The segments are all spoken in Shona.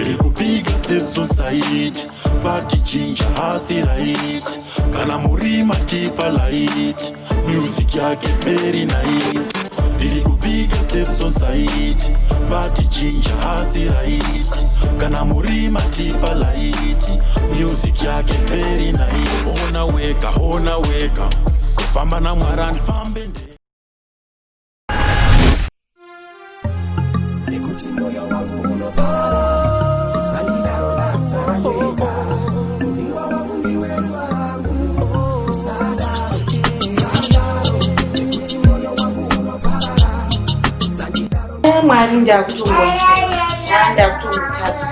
Ndiri kupiga safe society Party chinja hasi right Kana murima tipa light Music yake very nice Ndiri kupiga safe society Party chinja hasi right Kana murima tipa light Music yake very nice Hona weka Kufamba na mwarani fambe nde Nikuti moyo wangu unoparara Sanidaro na sanajeka Uniwa wangu niweru warangu Sadaro Nikuti moyo wangu unoparara Sanidaro Mwari ndakutongoisa ndakutongotatsa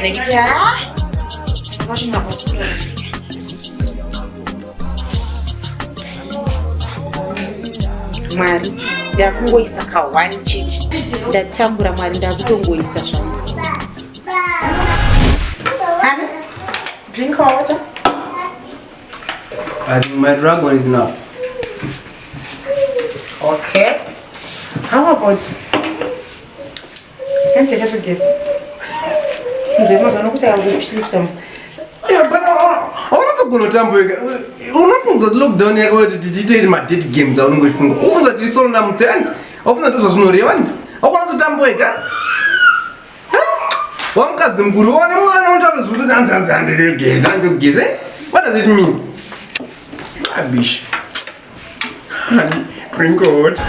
nekuti vashina pasipora Mwari ndakungoisa ka1 chete ndatambura Mwari ndakutongoisa zvangu. Drink water. I think my dragon is enough. Okay. How about can't take a guess. Yeah, but I want to go to Tamboy. Unafunza lockdown yako wetu tijite ma date games au ngoifunga. Ufunza tisolo na mtende. Ufunza tuzo zinori wandi. Akona tutamboyeka. Wamkazi mkuru wone mwana untato zulu zanzanza ndege zanjo gize. What does it mean? Rubbish. Drink out.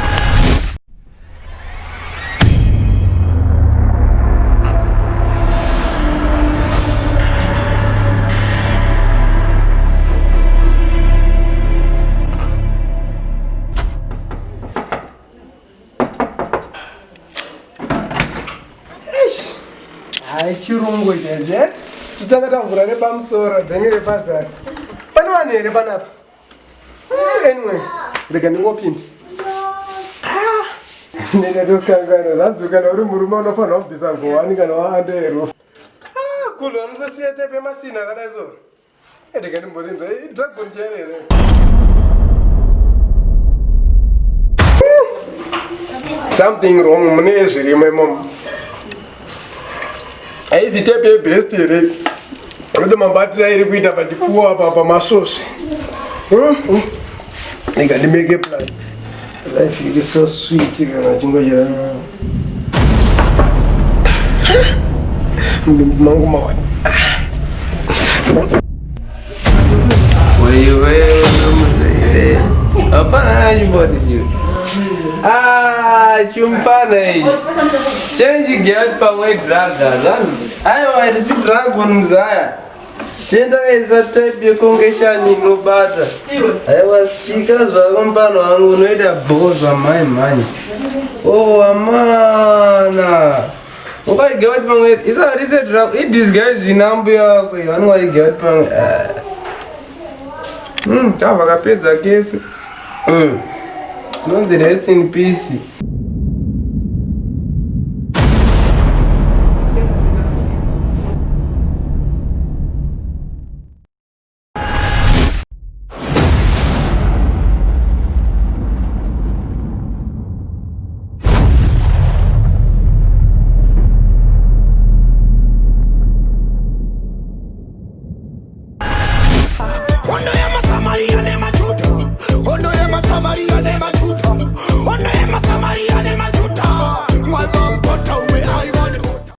Chirungu jeje tutakatambura nepamusoro then repazasi pane vanhu here panapa. Anyway rega ndingopinda ndingatokangana zvanzi kana uri murume unofanira kubvisa ngowani kana waandero kulwa musasiya tepe masina akadai so rega ndimborinza dragon cherere something wrong mune zvirimo imomo. Aizi tepe best here. Ode mambatira iri kuita pachifuwa apa pamasosi. Nika ndi make a plan. Life is so sweet kana chingoja. Mangu mawa. Wewe hapana anybody you. Chumpana change get power dragon. Aiwa ndi dragon mzaya. Tenda eza type yekongeshani nobata. Aiwa stika zvakompano wangu unoita bozwa mai mani. Oh amana. Okay get power. Isa reset dragon. It disguise inambu yako. Wanu wali get power. Tava kapeza kesi. Not the rest in peace.